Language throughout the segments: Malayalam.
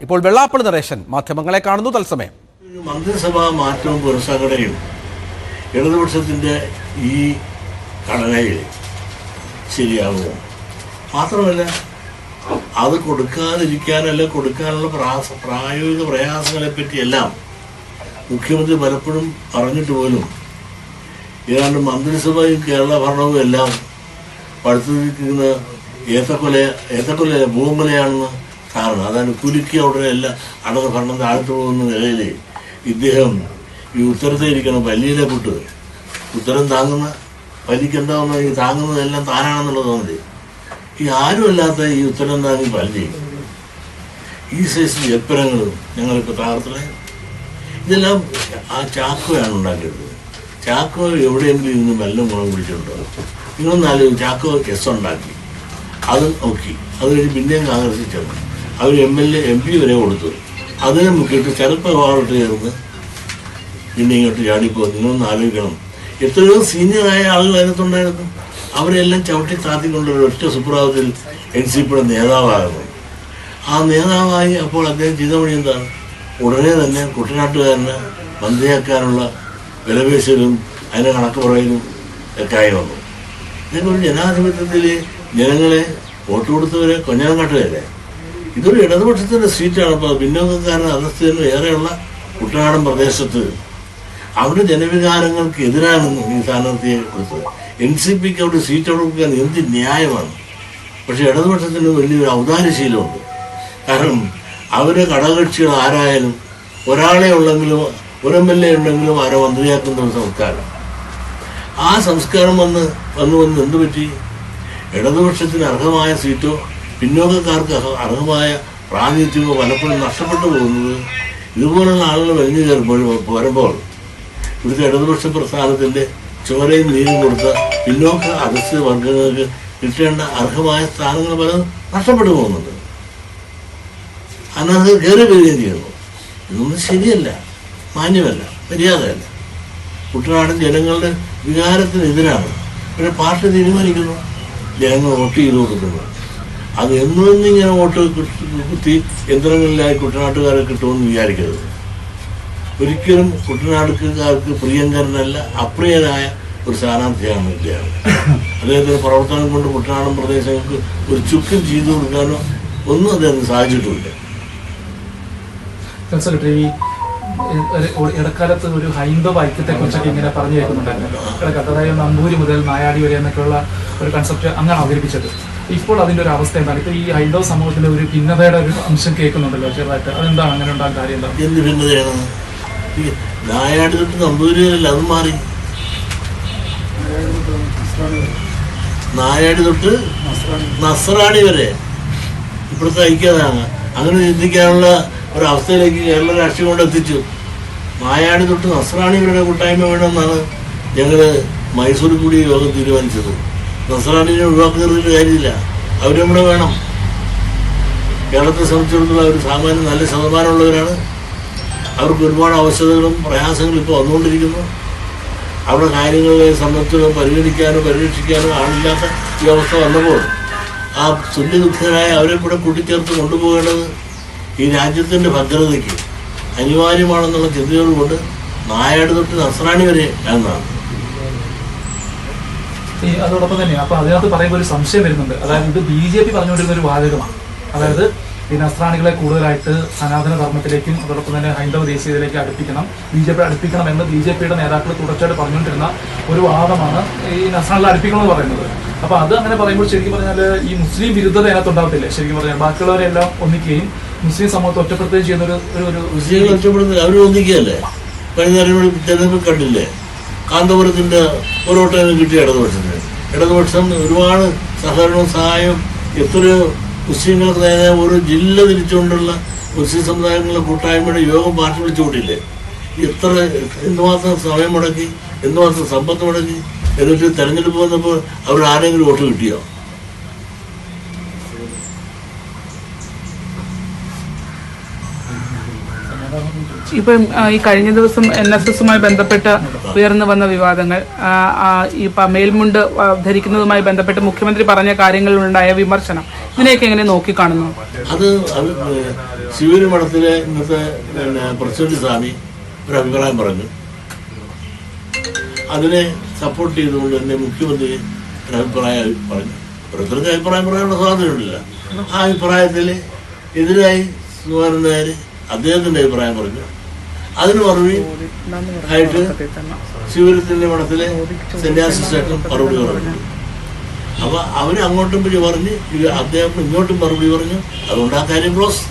ഇപ്പോൾ വെള്ളാപ്പള്ളി നടേശൻ മാധ്യമങ്ങളെ കാണുന്നു തത്സമയം. മന്ത്രിസഭാ മാറ്റവും പുനഃസംഘടനയും ഇടതുപക്ഷത്തിൻ്റെ ഈ ഘടനയിൽ ശരിയാകുമോ? മാത്രമല്ല, അത് കൊടുക്കാതിരിക്കാനല്ല, കൊടുക്കാനുള്ള പ്രായോഗിക പ്രയാസങ്ങളെ പറ്റിയെല്ലാം മുഖ്യമന്ത്രി പലപ്പോഴും പറഞ്ഞിട്ട് പോലും ഏതാണ്ട് മന്ത്രിസഭയും കേരള ഭരണവും എല്ലാം പടുത്തിരിക്കുന്ന ഏത്തക്കൊല ഭൂകൊലയാണെന്ന് കാരണം. അതാണ് കുലുക്കിയ ഉടനെ എല്ലാം അടക്ക ഭരണം താഴ്ത്തു പോകുന്ന നിലയിൽ ഇദ്ദേഹം ഈ ഉത്തരത്തെ ഇരിക്കണം പല്ലിയിലെ പുട്ട്. ഉത്തരം താങ്ങുന്ന പല്ലിക്ക് എന്താവുന്ന ഈ താങ്ങുന്നതെല്ലാം താനാണെന്നുള്ളത് തോന്നില്ലേ? ഈ ആരുമല്ലാത്ത ഈ ഉത്തരം താങ്ങി പല്ലി ഈ സൈസ് ജപ്പനങ്ങളും ഞങ്ങളിപ്പോൾ താർത്തിലെ ഇതെല്ലാം ആ ചാക്കോയാണ് ഉണ്ടാക്കിയത്. ചാക്കോ എവിടെയെങ്കിലും ഇരുന്ന് മെല്ലും ഗുണം പിടിച്ചിട്ടുണ്ടോ? നിങ്ങളൊന്നാലും ചാക്കോ എസ് ഉണ്ടാക്കി, അത് നോക്കി, അത് കഴിഞ്ഞ് പിന്നെയും കോൺഗ്രസിൽ ചെന്നു. അവർ MLA MP വരെ കൊടുത്തു. അതിനെ മുക്കിയിട്ട് ചെറുപ്പമായിട്ട് ചേർന്ന് പിന്നെ ഇങ്ങോട്ട് ചാടിപ്പോ. നിങ്ങളൊന്ന് ആലോചിക്കണം, എത്രയോ സീനിയറായ ആളുകൾ അതിനകത്തുണ്ടായിരുന്നു. അവരെല്ലാം ചവിട്ടി താത്തിക്കൊണ്ടൊരു ഒറ്റ സുപ്രഭാതത്തിൽ NCPയുടെ നേതാവാകുന്നു. ആ നേതാവായി അപ്പോൾ അദ്ദേഹം ചെയ്ത വഴി എന്താണ്? ഉടനെ തന്നെ കുട്ടനാട്ടുകാരനെ മന്ത്രിയാക്കാനുള്ള വിലപേശലും അതിനെ കണക്ക് പറയലും ഒക്കെ ആയി വന്നു. ഇതൊക്കെ ഒരു ജനാധിപത്യത്തിൽ ജനങ്ങളെ വോട്ട് കൊടുത്തവരെ കൊഞ്ഞനം കാട്ടുകയല്ലേ? ഇതൊരു ഇടതുപക്ഷത്തിൻ്റെ സീറ്റാണ്. അപ്പോൾ പിന്നോക്കക്കാരുടെ അധസ്ഥിതിന് ഏറെയുള്ള കുട്ടനാടൻ പ്രദേശത്ത് അവരുടെ ജനവികാരങ്ങൾക്ക് എതിരാണ് ഈ സ്ഥാനാർത്ഥിയെ കൊടുത്തത്. NCPക്ക് അവിടെ സീറ്റ് കൊടുക്കാൻ എന്ത് ന്യായമാണ്? പക്ഷേ ഇടതുപക്ഷത്തിന് വലിയൊരു ഔദാര്യശീലമുണ്ട്. കാരണം അവരെ ഘടകകക്ഷികൾ ആരായാലും ഒരാളെ ഉള്ളെങ്കിലും ഒരു MLA ഉണ്ടെങ്കിലും ആരോ മന്ത്രിയാക്കുന്ന ഒരു സംസ്കാരം. ആ സംസ്കാരം വന്ന് എന്തു പറ്റി? ഇടതുപക്ഷത്തിന് അർഹമായ സീറ്റോ പിന്നോക്കക്കാർക്ക് അർഹമായ പ്രാതിനിധ്യമോ പലപ്പോഴും നഷ്ടപ്പെട്ടു പോകുന്നത് ഇതുപോലുള്ള ആളുകൾ വലിഞ്ഞു വരുമ്പോൾ ഇവിടുത്തെ ഇടതുപക്ഷ പ്രസ്ഥാനത്തിൻ്റെ ചോരയും നീരും കൊടുത്ത പിന്നോക്ക അധസ്ഥിത വർഗങ്ങൾക്ക് കിട്ടേണ്ട അർഹമായ സ്ഥാനങ്ങൾ പലതും നഷ്ടപ്പെട്ടു പോകുന്നുണ്ട്. അതിനകത്ത് കയറി വരികയും ചെയ്യുന്നു. ഇതൊന്നും ശരിയല്ല, മാന്യമല്ല, മര്യാദയല്ല. കുട്ടനാടൻ ജനങ്ങളുടെ വികാരത്തിനെതിരാണ്. പിന്നെ പാർട്ടി തീരുമാനിക്കുന്നു, ജനങ്ങൾ വോട്ട് ചെയ്ത് കൊടുക്കുന്നു. അത് എന്നിങ്ങനെ വോട്ട് കുത്തി യന്ത്രങ്ങളിലായി കുട്ടനാട്ടുകാരെ കിട്ടുമെന്ന് വിചാരിക്കരുത്. ഒരിക്കലും കുട്ടനാട്ടുകാർക്ക് പ്രിയങ്കരനല്ല, അപ്രിയനായ ഒരു സ്ഥാനാർത്ഥിയാണ് ഇദ്ദേഹം. അദ്ദേഹത്തിൻ്റെ പ്രവർത്തനം കൊണ്ട് കുട്ടനാടൻ പ്രദേശങ്ങൾക്ക് ഒരു ചുക്കും ചെയ്തു കൊടുക്കാനോ ഒന്നും അദ്ദേഹത്തിന് സാധിച്ചിട്ടുമില്ല. സെക്രട്ടറി, ഇടക്കാലത്ത് ഒരു ഹൈന്ദവ ഐക്യത്തെ കുറിച്ചൊക്കെ ഇങ്ങനെ പറഞ്ഞു കേൾക്കുന്നുണ്ടായിരുന്നു. ഇടക്കാലത്ത് അതായത് നമ്പൂരി മുതൽ നായാടി വരെ എന്നൊക്കെയുള്ള ഒരു കൺസെപ്റ്റ് അങ്ങനെ അവതരിപ്പിച്ചത്. ഇപ്പോൾ അതിൻ്റെ ഒരു അവസ്ഥ എന്താണ്? ഇപ്പോൾ ഈ ഹൈന്ദവ സമൂഹത്തിൻ്റെ ഒരു ഭിന്നതയുടെ ഒരു അംശം കേൾക്കുന്നുണ്ടല്ലോ ചെറുതായിട്ട്. അതെന്താണ് അങ്ങനെ ഉണ്ടാകാൻ കാര്യം? എന്താണ്? എന്ത് ഭിന്നതയാണ്? നായാടി തൊട്ട് നമ്പൂരി വരെയല്ല, അത് മാറി. നായാടി തൊട്ട് നസ്രാണി വരെ ഇപ്പോഴത്തെ ഐക്യതാണ്. അങ്ങനെ ചിന്തിക്കാനുള്ള ഒരവസ്ഥയിലേക്ക് കേരള രാഷ്ട്രീയം കൊണ്ട് എത്തിച്ചു. നായാടി തൊട്ട് നസ്രാണി വരെ കൂട്ടായ്മ വേണമെന്നാണ് ഞങ്ങൾ മൈസൂരിൽ കൂടി യോഗം തീരുമാനിച്ചത്. നസ്രാണിനെ ഒഴിവാക്കുന്നതിൽ കാര്യമില്ല, അവർ നമ്മുടെ വേണം. കേരളത്തെ സംബന്ധിച്ചിടത്തോളം അവർ സാമാന്യം നല്ല ശതമാനമുള്ളവരാണ്. അവർക്ക് ഒരുപാട് അവസ്ഥകളും പ്രയാസങ്ങളും ഇപ്പോൾ വന്നുകൊണ്ടിരിക്കുന്നു. അവരുടെ കാര്യങ്ങളെ സംബന്ധിച്ച് പരിഗണിക്കാനോ പരിരക്ഷിക്കാനോ ആളില്ലാത്ത ഈ അവസ്ഥ വന്നപ്പോൾ ആ തുല്യദുഃഖരായ അവരെ കൂടെ കൂട്ടിച്ചേർത്ത് കൊണ്ടുപോകേണ്ടത് ഈ രാജ്യത്തിൻ്റെ ഭദ്രതയ്ക്ക് അനിവാര്യമാണെന്നുള്ള ചിന്തയോടുകൊണ്ട് നായാട് തൊട്ട് നസ്രാണി വരെ എന്നാണ്. അതോടൊപ്പം തന്നെ അപ്പോൾ അതിനകത്ത് പറയുമ്പോൾ ഒരു സംശയം വരുന്നുണ്ട്. അതായത് ഇത് BJP പറഞ്ഞുകൊണ്ടിരുന്ന ഒരു വാചകമാണ്. അതായത് ഈ നസ്രാണികളെ കൂടുതലായിട്ട് സനാതന ധർമ്മത്തിലേക്കും അതോടൊപ്പം തന്നെ ഹൈന്ദവ ദേശീയതയിലേക്ക് BJP അടുപ്പിക്കണം എന്ന് BJPയുടെ നേതാക്കൾ തുടർച്ചയായിട്ട് പറഞ്ഞുകൊണ്ടിരുന്ന ഒരു വാദമാണ് ഈ നസ്രാണികളെ അടുപ്പിക്കണമെന്ന് പറയുന്നത്. അപ്പോൾ അത് അങ്ങനെ പറയുമ്പോൾ ശരിക്കും പറഞ്ഞാൽ ഈ മുസ്ലിം വിരുദ്ധത അതിനകത്തുണ്ടാകത്തില്ലേ? ശരിക്കും പറഞ്ഞാൽ ബാക്കിയുള്ളവരെല്ലാം ഒന്നിക്കുകയും മുസ്ലിം സമൂഹത്തെ ഒറ്റപ്പെടുത്തുകയും ചെയ്യുന്ന ഒരു മുസ്ലിങ്ങൾ ഒറ്റപ്പെടുന്നത് അവർ ഒന്നിക്കുകയല്ലേ? കഴിഞ്ഞ കണ്ടില്ലേ, കാന്തപുരത്തിൻ്റെ ഒരോട്ടം കിട്ടിയ ഇടതുപക്ഷം ഒരുപാട് സഹകരണവും സഹായവും എത്രയോ മുസ്ലിങ്ങൾക്ക് നേരെ ഒരു ജില്ല തിരിച്ചുകൊണ്ടുള്ള മുസ്ലിം സമുദായങ്ങളുടെ കൂട്ടായ്മയുടെ യോഗം പാർട്ടി വിളിച്ചു കൂട്ടില്ലേ? എന്തുമാത്രം സമയം മുടക്കി, എന്തുമാത്രം സമ്പത്ത് മുടക്കി. എന്നിട്ട് തെരഞ്ഞെടുപ്പ് വന്നപ്പോൾ അവർ ആരെങ്കിലും വോട്ട് കിട്ടിയോ? ഇപ്പം ഈ കഴിഞ്ഞ ദിവസം NSSുമായി ബന്ധപ്പെട്ട് ഉയർന്നു വന്ന വിവാദങ്ങൾ, ഈ മേൽമുണ്ട് ധരിക്കുന്നതുമായി ബന്ധപ്പെട്ട് മുഖ്യമന്ത്രി പറഞ്ഞ കാര്യങ്ങളിലുണ്ടായ വിമർശനം, ഇതിനെയൊക്കെ എങ്ങനെ നോക്കിക്കാണുന്നു? അത് ശിവരി മഠത്തിലെ ഇന്നത്തെ പ്രസിഡന്റ് സ്വാമി ഒരു അഭിപ്രായം പറഞ്ഞു. അതിനെ സപ്പോർട്ട് ചെയ്തുകൊണ്ട് തന്നെ മുഖ്യമന്ത്രി ഒരു അഭിപ്രായം പറഞ്ഞു. ഓരോരുത്തർക്ക് അഭിപ്രായം പറയാനുള്ള സ്വാതന്ത്ര്യമില്ല. ആ അഭിപ്രായത്തിൽ എതിരായി സുകുമാരൻ നായർ അദ്ദേഹത്തിൻ്റെ അഭിപ്രായം പറഞ്ഞു. അതിന് മറുപടി ആയിട്ട് ശിവരത്തിൻ്റെ മഠത്തിലെ സന്യാസിസ്റ്റേക്കും മറുപടി പറഞ്ഞു. അപ്പൊ അവര് അങ്ങോട്ടും പറഞ്ഞ് അദ്ദേഹം ഇങ്ങോട്ടും മറുപടി പറഞ്ഞു. അതുകൊണ്ട് ആ കാര്യം ക്ലോസ്.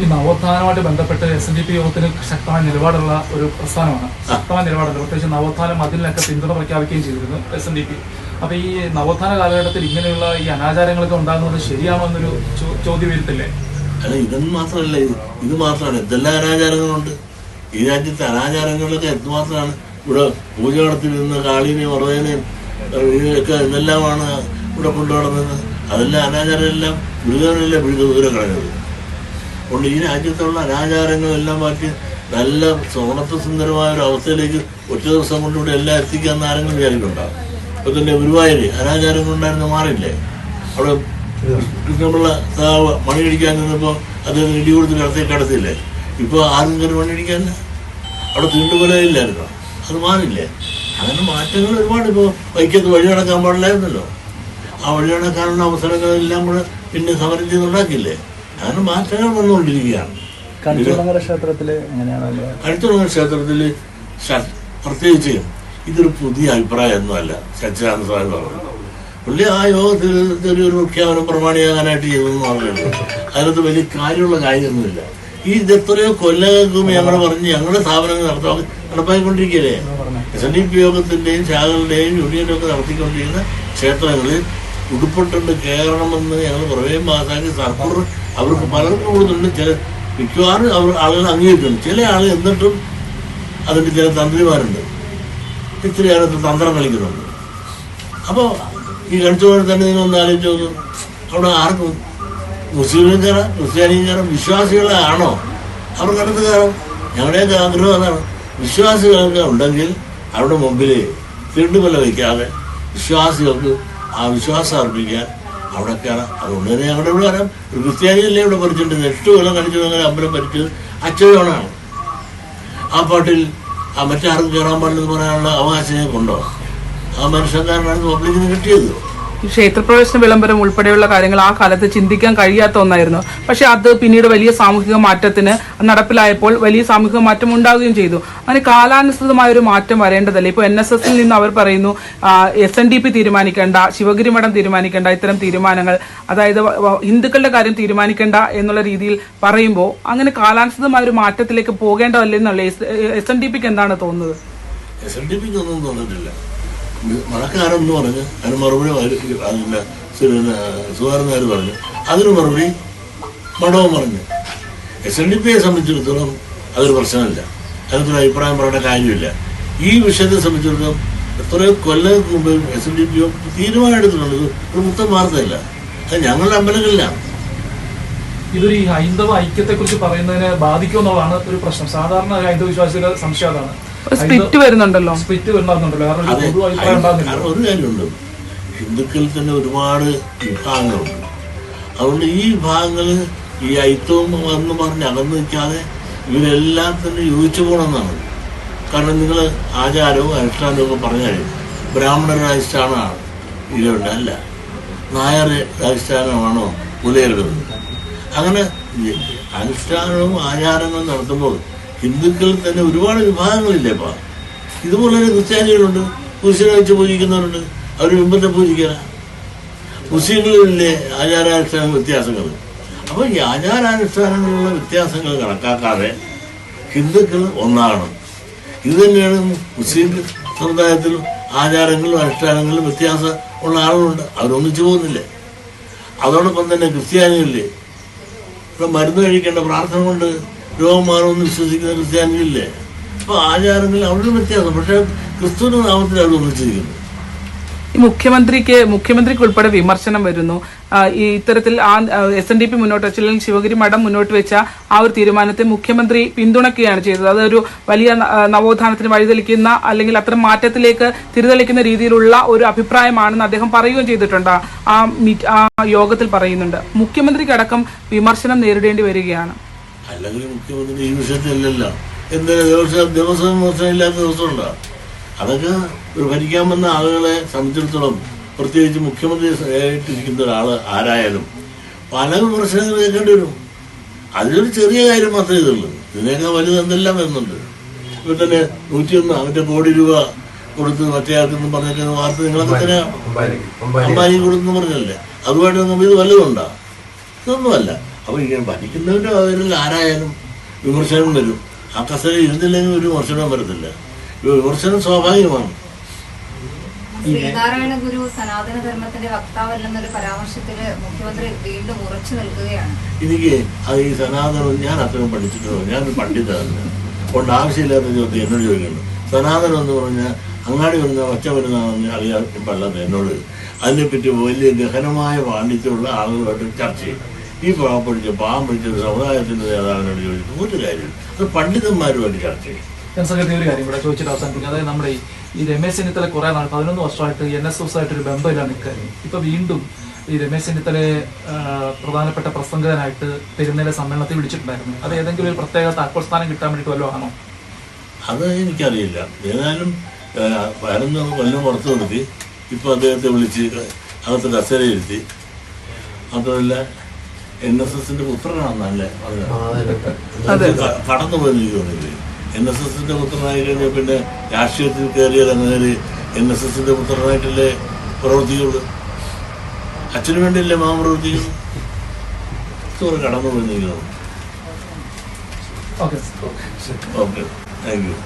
ഈ നവോത്ഥാനവുമായിട്ട് ബന്ധപ്പെട്ട് SNDP യോഗത്തിന് ശക്തമായ നിലപാടുള്ള ഒരു പ്രസ്ഥാനമാണ്. ശക്തമായ നിലപാടുണ്ട്. പ്രത്യേകിച്ച് നവോത്ഥാനം അതിനൊക്കെ പിന്തുണ പ്രഖ്യാപിക്കുകയും ചെയ്തിരുന്നു SNDP. അപ്പൊ ഈ നവോത്ഥാന കാലഘട്ടത്തിൽ ഇങ്ങനെയുള്ള ഈ അനാചാരങ്ങളൊക്കെ ഉണ്ടാകുന്നത് ശരിയാണോ എന്നൊരു ചോദ്യം വരുത്തില്ലേ? അല്ല, ഇതൊന്നും മാത്രമല്ല, ഇത് മാത്രമാണ്. എന്തെല്ലാം അനാചാരങ്ങളുണ്ട് ഈ രാജ്യത്തെ. അനാചാരങ്ങളൊക്കെ എന്തുമാത്രമാണ്. ഇവിടെ പൂജ നടത്തിയിരുന്ന കാളീനെയും ഉറവേനെയും ഇതിനൊക്കെ എന്തെല്ലാമാണ് ഇവിടെ കൊണ്ടുനടന്നത്. അതെല്ലാം അനാചാരമെല്ലാം ദൂരം കളഞ്ഞത്. അതുകൊണ്ട് ഈ രാജ്യത്തുള്ള അനാചാരങ്ങളെല്ലാം മാറ്റി നല്ല സോണത്ത് സുന്ദരമായ ഒരു അവസ്ഥയിലേക്ക് ഒറ്റ ദിവസം കൊണ്ടുകൂടി എല്ലാം എത്തിക്കാമെന്ന് ആരെങ്കിലും വിചാരിക്കുന്നുണ്ടാവും. ഇപ്പൊ തന്നെ ഗുരുവായൂർ അനാചാരങ്ങളുണ്ടായിരുന്ന മാറില്ലേ? അവിടെ കൃഷ്ണപിള്ള മണിയടിക്കാൻ നിന്നപ്പോൾ അദ്ദേഹത്തിന് ഇടി കൊടുത്ത് കടത്തില്ലേ? ഇപ്പോൾ ആരും കയറി മണിയടിക്കാനില്ല. അവിടെ തീണ്ടുകൊലയില്ലായിരുന്നോ? അത് മാറില്ലേ? അങ്ങനെ മാറ്റങ്ങൾ ഒരുപാട്. ഇപ്പോൾ വൈക്കത്ത് വഴി നടക്കാൻ പാടില്ലായിരുന്നല്ലോ. ആ വഴി നടക്കാനുള്ള അവസരങ്ങളെല്ലാം കൂടെ പിന്നെ സമരം ചെയ്തുണ്ടാക്കില്ലേ? അങ്ങനെ മാറ്റങ്ങൾ വന്നുകൊണ്ടിരിക്കുകയാണ്. കണിച്ചുകുളങ്ങര ക്ഷേത്രത്തിൽ പ്രത്യേകിച്ച് ഇതൊരു പുതിയ അഭിപ്രായമൊന്നുമല്ല. സച്ചിദാനന്ദ സ്വാമി പറഞ്ഞു. പുള്ളി ആ യോഗത്തിൽ ചെറിയൊരു പ്രഖ്യാപനം പ്രമാണിയാകാനായിട്ട് ചെയ്തതെന്ന് പറഞ്ഞിട്ടുണ്ട്. അതിനകത്ത് വലിയ കാര്യമുള്ള കാര്യമൊന്നുമില്ല. ഈ ഇതെത്രയോ കൊല്ലങ്ങൾക്കും ഞങ്ങൾ പറഞ്ഞ് ഞങ്ങളുടെ സ്ഥാപനങ്ങൾ നടപ്പാക്കിക്കൊണ്ടിരിക്കുകയല്ലേ. SNDP യോഗത്തിൻ്റെയും ശാഖകളുടെയും യൂണിയനും ഒക്കെ നടത്തിക്കൊണ്ടിരിക്കുന്ന ക്ഷേത്രങ്ങളിൽ ഉടുപ്പിട്ടുണ്ട് കയറണമെന്ന് ഞങ്ങൾ കുറേ മാസമാക്കി സർക്കാർ അവർക്ക് പലർക്കും കൊടുത്തിട്ടുണ്ട്. മിക്കവാറും ആളുകൾ അംഗീകരിക്കുന്നുണ്ട്. ചില ആളുകൾ എന്നിട്ടും അതിൻ്റെ ചില തന്ത്രിമാരുണ്ട്, ഇത്തിരി അതിനകത്ത് തന്ത്രം കളിക്കുന്നുണ്ട്. അപ്പോൾ ഈ കണിച്ചുകൊണ്ട് തന്നെ നിങ്ങളൊന്ന് ആലോചിച്ച് നോക്കും. അവിടെ ആർക്കും മുസ്ലിമിനും കയറാം, ക്രിസ്ത്യാനിയും കയറാം. വിശ്വാസികളാണോ അവർക്കടുത്ത് കയറാം. ഞങ്ങളുടെയൊക്കെ ആഗ്രഹം അതാണ്. വിശ്വാസികൾക്ക് ഉണ്ടെങ്കിൽ അവരുടെ മുമ്പിൽ തീണ്ടുകൊല വയ്ക്കാതെ വിശ്വാസികൾക്ക് ആ വിശ്വാസം അർപ്പിക്കാൻ അവിടെ കയറാം. അതുകൊണ്ട് തന്നെ ഞങ്ങളുടെ ഇവിടെ വരാം. ഒരു ക്രിസ്ത്യാനിയല്ലേ ഇവിടെ ഭരിച്ചിട്ടുണ്ട്. 8 കൊല്ലം കണിച്ചു അങ്ങനെ അമ്പലം ഭരിച്ചത് അച്ഛനാണ്. ആ പാട്ടിൽ ആ മറ്റാർക്കും കയറാൻ പാടില്ലെന്ന് പറയാനുള്ള അവകാശം ഞങ്ങൾക്കുണ്ടോ? ആ മനുഷ്യക്കാരനാണ് പബ്ലിക്കിന് കിട്ടിയത്. ക്ഷേത്രപ്രവേശന വിളംബരം ഉൾപ്പെടെയുള്ള കാര്യങ്ങൾ ആ കാലത്ത് ചിന്തിക്കാൻ കഴിയാത്ത ഒന്നായിരുന്നു. പക്ഷെ അത് പിന്നീട് വലിയ സാമൂഹിക മാറ്റത്തിന് നടപ്പിലായപ്പോൾ വലിയ സാമൂഹിക മാറ്റം ഉണ്ടാവുകയും ചെയ്തു. അങ്ങനെ കാലാനുസൃതമായ ഒരു മാറ്റം വരേണ്ടതല്ലേ? ഇപ്പോൾ NSSൽ നിന്ന് അവർ പറയുന്നു SNDP തീരുമാനിക്കേണ്ട, ശിവഗിരി മഠം തീരുമാനിക്കേണ്ട ഇത്തരം തീരുമാനങ്ങൾ, അതായത് ഹിന്ദുക്കളുടെ കാര്യം തീരുമാനിക്കേണ്ട എന്നുള്ള രീതിയിൽ പറയുമ്പോൾ അങ്ങനെ കാലാനുസൃതമായ ഒരു മാറ്റത്തിലേക്ക് പോകേണ്ടതല്ലേ എന്നുള്ള SNDPക്ക് എന്താണ് തോന്നുന്നത്? SNDPക്ക് ഒന്നും തോന്നിട്ടില്ല. മഴക്കാരെന്ന് പറഞ്ഞ് അതിന് മറുപടി സുകുമാരൻ നായർ പറഞ്ഞു. അതിന് മറുപടി മഠവും പറഞ്ഞു. SNDPയെ സംബന്ധിച്ചിടത്തോളം അതൊരു പ്രശ്നമില്ല. അതിനൊരു അഭിപ്രായം പറയേണ്ട കാര്യമില്ല. ഈ വിഷയത്തെ സംബന്ധിച്ചിടത്തോളം എത്രയോ കൊല്ലങ്ങൾക്ക് മുമ്പ് SNDP തീരുമാനം എടുത്തിട്ടുണ്ട്. ഒരു മൊത്തം വാർത്തയല്ല, അത് ഞങ്ങളുടെ അമ്പലങ്ങളിലാണ്. ഇതൊരു ഈ ഹൈന്ദവ ഐക്യത്തെ കുറിച്ച് പറയുന്നതിനെ ബാധിക്കുമെന്നുള്ളതാണ് ഒരു പ്രശ്നം. സാധാരണ ഹൈന്ദവ വിശ്വാസികളുടെ സംശയം അതാണ്. സ്പ്ലിറ്റ് വരുന്നുണ്ടല്ലോ. ഒരു കാര്യമുണ്ട്, ഹിന്ദുക്കളിൽ തന്നെ ഒരുപാട് വിഭാഗങ്ങളുണ്ട്. അതുകൊണ്ട് ഈ വിഭാഗങ്ങൾ ഈ ഐത്തവും എന്ന് പറഞ്ഞ് അകന്നു നിൽക്കാതെ ഇവരെല്ലാം തന്നെ യോജിച്ചു പോകണമെന്നാണ്. കാരണം നിങ്ങൾ ആചാരവും അനുഷ്ഠാനവും ഒക്കെ പറഞ്ഞാൽ ബ്രാഹ്മണരുടെ അധിഷ്ഠാനമാണ് ഇതിലുണ്ട്, അല്ല നായർ അധിഷ്ഠാനമാണോ മുലയിടുന്നത്. അങ്ങനെ അനുഷ്ഠാനവും ആചാരങ്ങളും നടത്തുമ്പോൾ ഹിന്ദുക്കളിൽ തന്നെ ഒരുപാട് വിഭാഗങ്ങളില്ലേ. അപ്പം ഇതുപോലെ തന്നെ ക്രിസ്ത്യാനികളുണ്ട്, കുരിശിനെ വെച്ച് പൂജിക്കുന്നവരുണ്ട്, അവർ ബിംബത്തെ പൂജിക്കുക. മുസ്ലിങ്ങളിലെ ആചാരാനുഷ്ഠാന വ്യത്യാസങ്ങൾ. അപ്പോൾ ഈ ആചാരാനുഷ്ഠാനങ്ങളിലുള്ള വ്യത്യാസങ്ങൾ കണക്കാക്കാതെ ഹിന്ദുക്കൾ ഒന്നാകണം. ഇത് തന്നെയാണ് മുസ്ലിം സമുദായത്തിലും ആചാരങ്ങളും അനുഷ്ഠാനങ്ങളിലും വ്യത്യാസം ഉള്ള ആളുകളുണ്ട്, അവരൊന്നിച്ചു പോകുന്നില്ലേ. അതോടൊപ്പം തന്നെ ക്രിസ്ത്യാനികളില്ലേ ഇവിടെ മരുന്ന് കഴിക്കേണ്ട പ്രാർത്ഥന കൊണ്ട് രോഗം മാറുമെന്ന് വിശ്വസിക്കുന്ന ക്രിസ്ത്യാനികളില്ലേ. അപ്പോൾ ആചാരങ്ങളിൽ അവരുടെ വ്യത്യാസം, പക്ഷേ ക്രിസ്തുവിന്റെ നാമത്തിൽ അവർ ഒന്നിച്ചിരിക്കുന്നു. മുഖ്യമന്ത്രിക്ക് ഉൾപ്പെടെ വിമർശനം വരുന്നു. ഈ ഇത്തരത്തിൽ SNDP മുന്നോട്ട് വെച്ച, അല്ലെങ്കിൽ ശിവഗിരി മഠം മുന്നോട്ട് വെച്ച ആ ഒരു തീരുമാനത്തെ മുഖ്യമന്ത്രി പിന്തുണയ്ക്കുകയാണ് ചെയ്തത്. അതൊരു വലിയ നവോത്ഥാനത്തിന് വഴിതെളിക്കുന്ന, അല്ലെങ്കിൽ അത്തരം മാറ്റത്തിലേക്ക് തിരിതെളിക്കുന്ന രീതിയിലുള്ള ഒരു അഭിപ്രായമാണെന്ന് അദ്ദേഹം പറയുകയും ചെയ്തിട്ടുണ്ട്. ആ യോഗത്തിൽ പറയുന്നുണ്ട്. മുഖ്യമന്ത്രിക്കടക്കം വിമർശനം നേരിടേണ്ടി വരികയാണ്. അല്ലെങ്കിൽ മുഖ്യമന്ത്രി ഈ വിഷയത്തിലല്ലോ എന്തെങ്കിലും ദിവസം ഇല്ലാത്ത ദിവസമുണ്ടോ? അതൊക്കെ ഒരു ഭരിക്കാൻ വന്ന ആളുകളെ സംബന്ധിച്ചിടത്തോളം, പ്രത്യേകിച്ച് മുഖ്യമന്ത്രി ആയിട്ടിരിക്കുന്ന ഒരാൾ ആരായാലും പല വിമർശനങ്ങൾ കേൾക്കേണ്ടി വരും. അതിലൊരു ചെറിയ കാര്യം മാത്രമേ ഇതുള്ളൂ. ഇതിനേക്കാൾ വലുത് എന്തെല്ലാം വരുന്നുണ്ട്. ഇപ്പൊ തന്നെ 101 അവന്റെ കോടി രൂപ കൊടുത്ത് മറ്റേ ആൾക്കെന്നും പറഞ്ഞിട്ട് വാർത്ത നിങ്ങളൊക്കെ തന്നെ അമ്പാനി കൊടുത്തെന്ന് പറഞ്ഞല്ലേ. അതുമായിട്ട് നമ്മൾ ഇത് വല്ലതുണ്ടോ? ഇതൊന്നുമല്ല. അപ്പൊ ഇങ്ങനെ ഭരിക്കുന്നവരുടെ അവരിൽ ആരായാലും വിമർശനം വരും. ആ കസേര ഇരുന്നില്ലെങ്കിൽ ഒരു വിമർശനം വരത്തില്ല. വിമർശനം സ്വാഭാവികമാണ്. ശ്രീനാരായണ ഗുരു സനാതന ധർമ്മത്തിന്റെ വക്താവല്ലെന്നൊരു പരാമർശത്തില് മുഖ്യമന്ത്രി വീണ്ടും ഉറച്ചു നിൽക്കുകയാണ്. എനിക്ക് ഈ സനാതനം ഞാൻ അത്രയും പഠിച്ചിട്ടുണ്ടോ? ഞാനൊരു പണ്ഡിതല്ല. കൊണ്ട് ആവശ്യമില്ലാത്ത ചോദ്യം എന്നോട് ചോദിക്കുന്നു. സനാതനം എന്ന് പറഞ്ഞാൽ അങ്ങാടി വരുന്ന ഒച്ച വരുന്നതെന്ന് അറിയാൻ പാടില്ലാത്ത എന്നോട് അതിനെപ്പറ്റി വലിയ ഗഹനമായ പാണ്ഡിത്യമുള്ള ആളുകളോട്ട് ചർച്ച ചെയ്യും. ഈ പാവം പിടിച്ച ഒരു സമുദായത്തിന്റെ നേതാവിനോട് ചോദിച്ചു ഒരു കാര്യം, അത് പണ്ഡിതന്മാരുമായിട്ട് ചർച്ച ചെയ്യും. ജനസംഘത്തിന്റെ ഒരു കാര്യം കൂടെ ചോദിച്ചിട്ട് അവസാനിപ്പിക്കും. അതായത് നമ്മുടെ ഈ രമേശ് ചെന്നിത്തല കുറെ നാൾ 11 വർഷമായിട്ട് NSS ആയിട്ടൊരു ബന്ധമില്ല നിൽക്കാനും ഇപ്പൊ വീണ്ടും ഈ രമേശ് ചെന്നിത്തലയെ പ്രധാനപ്പെട്ട പ്രസംഗകനായിട്ട് പെരുന്നേല സമ്മേളനത്തിൽ വിളിച്ചിട്ടുണ്ടായിരുന്നു. അത് ഏതെങ്കിലും ഒരു പ്രത്യേക താക്കോൽ സ്ഥാനം കിട്ടാൻ വേണ്ടിയിട്ട് വല്ലതും ആണോ? അത് എനിക്കറിയില്ല. ഏതായാലും 11 കൊല്ലം പുറത്തു നിർത്തി ഇപ്പൊ അദ്ദേഹത്തെ വിളിച്ച് അകത്ത് കസേരയിരുത്തി. മാത്രമല്ല NSSന്റെ പുത്രനാണെന്നല്ലേ കടന്നു പോയിരിക്കുന്നില്ലേ. NSSന്റെ പുത്രനായി കഴിഞ്ഞാൽ പിന്നെ രാഷ്ട്രീയത്തിൽ കയറിയത് അങ്ങനെ NSSന്റെ പുത്രനായിട്ടല്ലേ പ്രവർത്തിക്കുള്ളൂ. അച്ഛന് വേണ്ടിയല്ലേ മാം പ്രവർത്തിക്കുന്നു. കടന്നു പോയിരിക്കുന്നു. Okay, okay, thank you.